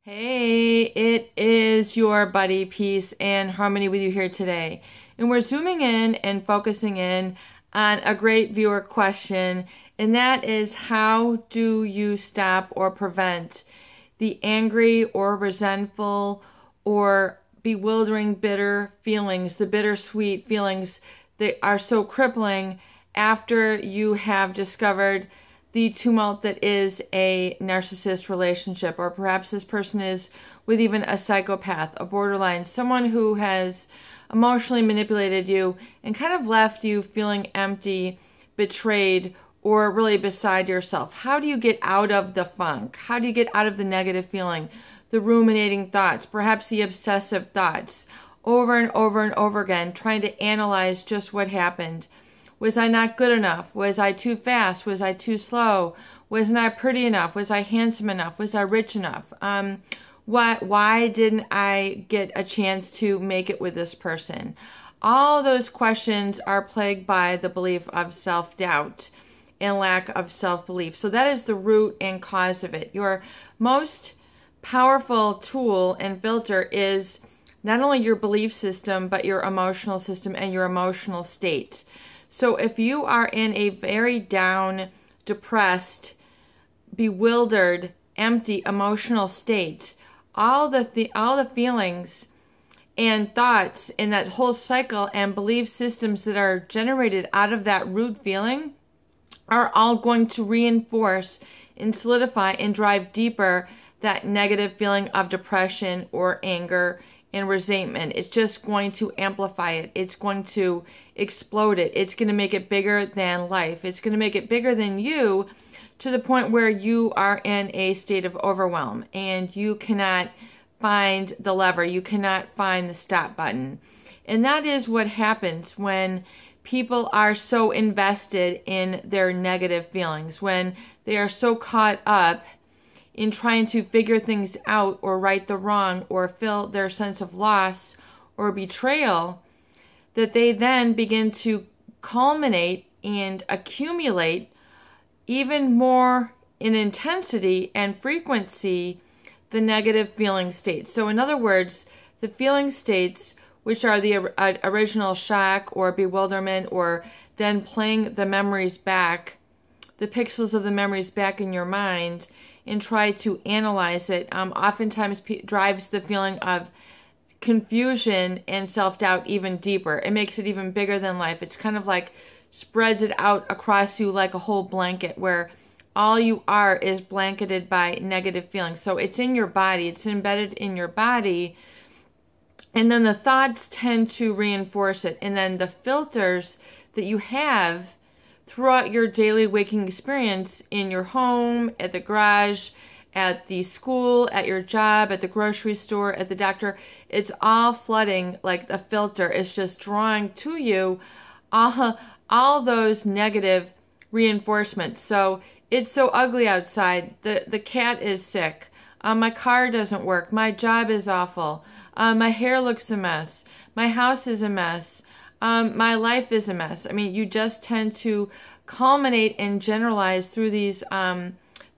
Hey, it is your buddy, Peace and Harmony with you here today. And we're zooming in and focusing in on a great viewer question, and that is, how do you stop or prevent the angry or resentful or bewildering bitter feelings, the bittersweet feelings that are so crippling after you have discovered the tumult that is a narcissist relationship, or perhaps this person is with even a psychopath, a borderline, someone who has emotionally manipulated you and kind of left you feeling empty, betrayed, or really beside yourself. How do you get out of the funk? How do you get out of the negative feeling, the ruminating thoughts, perhaps the obsessive thoughts, over and over and over again, trying to analyze just what happened? Was I not good enough? Was I too fast? Was I too slow? Wasn't I pretty enough? Was I handsome enough? Was I rich enough? Why didn't I get a chance to make it with this person? All those questions are plagued by the belief of self-doubt and lack of self-belief. So that is the root and cause of it. Your most powerful tool and filter is not only your belief system, but your emotional system and your emotional state. So if you are in a very down, depressed, bewildered, empty emotional state, all the feelings and thoughts in that whole cycle and belief systems that are generated out of that root feeling are all going to reinforce and solidify and drive deeper that negative feeling of depression or anger and resentment. It's just going to amplify it. It's going to explode it. It's going to make it bigger than life. It's going to make it bigger than you, to the point where you are in a state of overwhelm and you cannot find the lever. You cannot find the stop button. And that is what happens when people are so invested in their negative feelings, when they are so caught up in trying to figure things out or right the wrong or fill their sense of loss or betrayal, that they then begin to culminate and accumulate even more in intensity and frequency the negative feeling states. So in other words, the feeling states, which are the original shock or bewilderment, or then playing the memories back, the pixels of the memories back in your mind, and try to analyze it, oftentimes drives the feeling of confusion and self-doubt even deeper. It makes it even bigger than life. It's kind of like spreads it out across you like a whole blanket, where all you are is blanketed by negative feelings. So it's in your body. It's embedded in your body. And then the thoughts tend to reinforce it. And then the filters that you have throughout your daily waking experience, in your home, at the garage, at the school, at your job, at the grocery store, at the doctor, it's all flooding like a filter. It's just drawing to you all those negative reinforcements. So it's so ugly outside. The cat is sick. My car doesn't work. My job is awful. My hair looks a mess. My house is a mess. My life is a mess. I mean, you just tend to culminate and generalize through these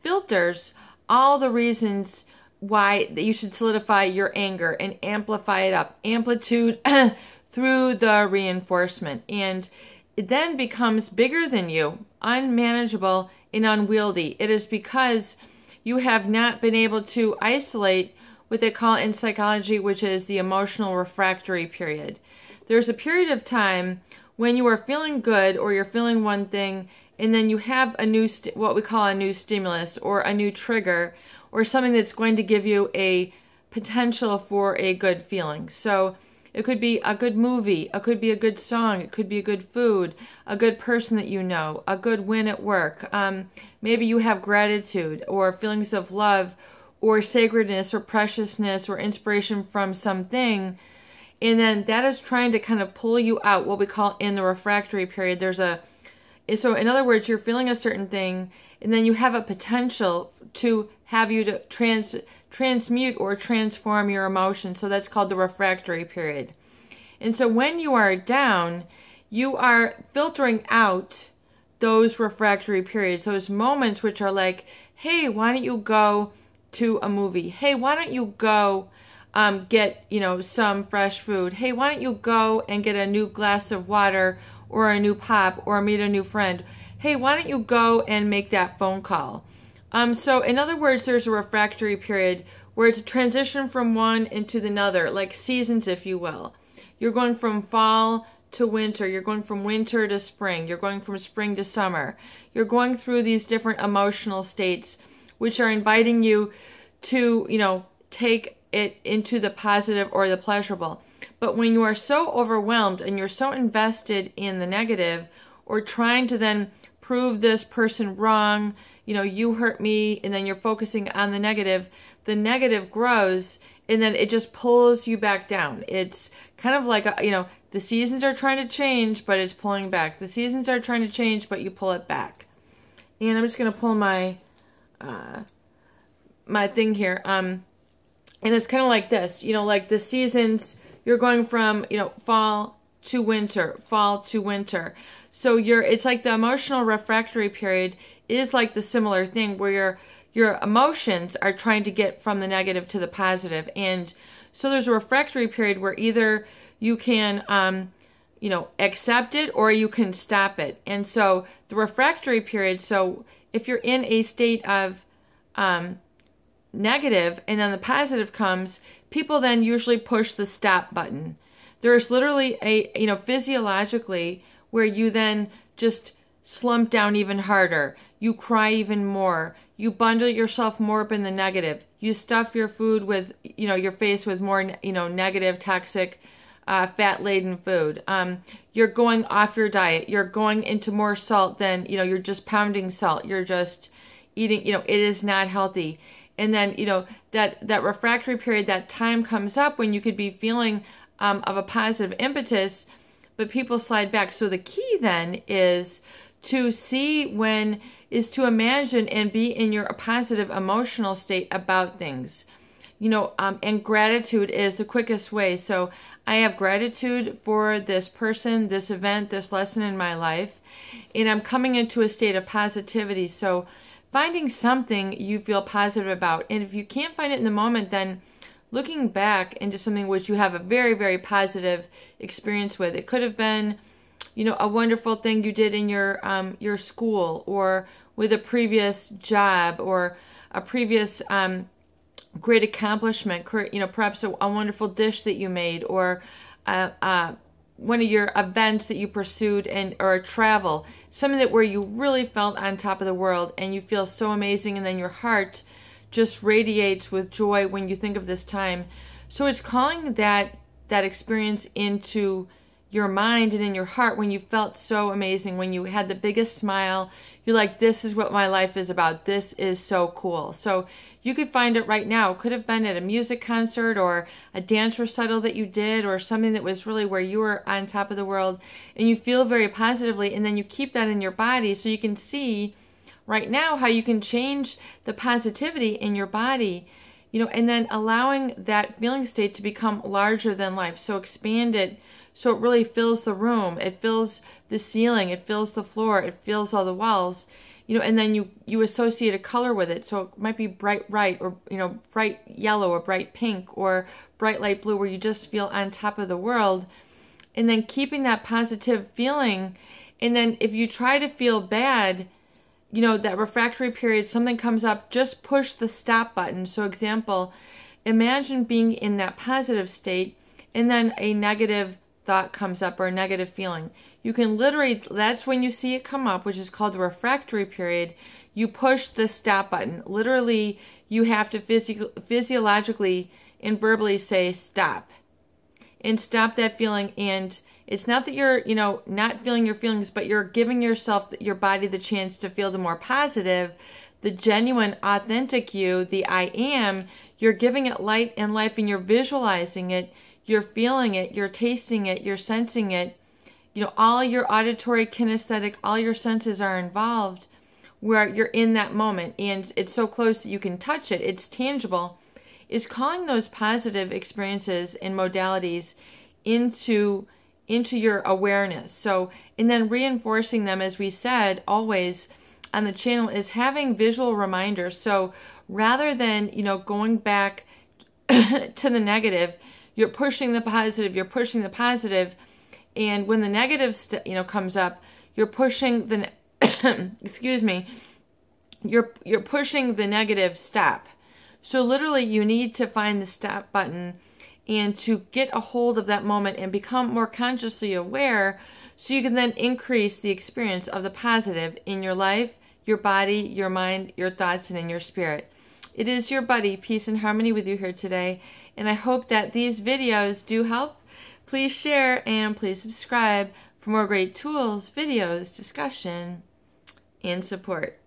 filters all the reasons why that you should solidify your anger and amplify it up, amplitude through the reinforcement. And it then becomes bigger than you, unmanageable and unwieldy. It is because you have not been able to isolate what they call in psychology, which is the emotional refractory period. There's a period of time when you are feeling good, or you're feeling one thing, and then you have a new, what we call a new stimulus or a new trigger, or something that's going to give you a potential for a good feeling. So it could be a good movie, it could be a good song, it could be a good food, a good person that you know, a good win at work. Maybe you have gratitude or feelings of love or sacredness or preciousness or inspiration from something. And then that is trying to kind of pull you out, what we call in the refractory period. So in other words, you're feeling a certain thing, and then you have a potential to have you to transmute or transform your emotions. So that's called the refractory period. And so when you are down, you are filtering out those refractory periods, those moments which are like, hey, why don't you go to a movie. Hey, why don't you go get, some fresh food? Hey, why don't you go and get a new glass of water or a new pop or meet a new friend? Hey, why don't you go and make that phone call? So in other words, there's a refractory period where it's a transition from one into another, like seasons, if you will. You're going from fall to winter. You're going from winter to spring. You're going from spring to summer. You're going through these different emotional states, which are inviting you to, take it into the positive or the pleasurable. But when you are so overwhelmed and you're so invested in the negative, or trying to then prove this person wrong, you hurt me, and then you're focusing on the negative grows, and then it just pulls you back down. It's kind of like, the seasons are trying to change, but it's pulling back. The seasons are trying to change, but you pull it back. And I'm just going to pull my my thing here. And it's kind of like this, like the seasons, you're going from, fall to winter, fall to winter. So it's like the emotional refractory period is like the similar thing where your emotions are trying to get from the negative to the positive. And so there's a refractory period where either you can, accept it or you can stop it. And so the refractory period, so if you're in a state of negative and then the positive comes, people then usually push the stop button. There's literally physiologically where you then just slump down even harder. You cry even more. You bundle yourself more up in the negative. You stuff your food with, your face with more, negative, toxic, fat-laden food. You're going off your diet. You're going into more salt than, you're just pounding salt. You're just eating, it is not healthy. And then, that refractory period, that time comes up when you could be feeling of a positive impetus, but people slide back. So the key then is to to imagine and be in your positive emotional state about things. And gratitude is the quickest way. So I have gratitude for this person, this event, this lesson in my life, and I'm coming into a state of positivity. So finding something you feel positive about. And if you can't find it in the moment, then looking back into something which you have a very, very positive experience with. It could have been, a wonderful thing you did in your school, or with a previous job, or a previous great accomplishment. Perhaps a wonderful dish that you made, or one of your events that you pursued, or a travel, something where you really felt on top of the world and you feel so amazing, and then your heart just radiates with joy when you think of this time. So it's calling that experience into your mind and in your heart when you felt so amazing, when you had the biggest smile. You're like, this is what my life is about. This is so cool. So you could find it right now. It could have been at a music concert or a dance recital that you did, or something that was really where you were on top of the world and you feel very positively, and then you keep that in your body so you can see right now how you can change the positivity in your body, and then allowing that feeling state to become larger than life. So expand it so it really fills the room. It fills the ceiling. It fills the floor. It fills all the walls, and then you associate a color with it. So it might be bright or, bright yellow or bright pink or bright light blue, where you just feel on top of the world, and then keeping that positive feeling. And then if you try to feel bad, that refractory period, something comes up, just push the stop button. So example, imagine being in that positive state and then a negative thought comes up, or a negative feeling. You can literally, that's when you see it come up, which is called the refractory period. You push the stop button. Literally, you have to physiologically and verbally say stop. And stop that feeling. And it's not that you're, not feeling your feelings, but you're giving your body the chance to feel the more positive, the genuine, authentic you, the I am. You're giving it light and life, and you're visualizing it. You're feeling it. You're tasting it. You're sensing it. All your auditory, kinesthetic, all your senses are involved where you're in that moment. And it's so close that you can touch it. It's tangible. It's calling those positive experiences and modalities into your awareness. So, and then reinforcing them, as we said, always on the channel is having visual reminders. So rather than, going back to the negative, you're pushing the positive, you're pushing the positive, and when the negative comes up, you're pushing the excuse me, you're pushing the negative stop. So literally you need to find the stop button and to get a hold of that moment and become more consciously aware, so you can then increase the experience of the positive in your life, your body, your mind, your thoughts, and in your spirit. It is your buddy, Peace and Harmony, with you here today, and I hope that these videos do help. Please share and please subscribe for more great tools, videos, discussion, and support.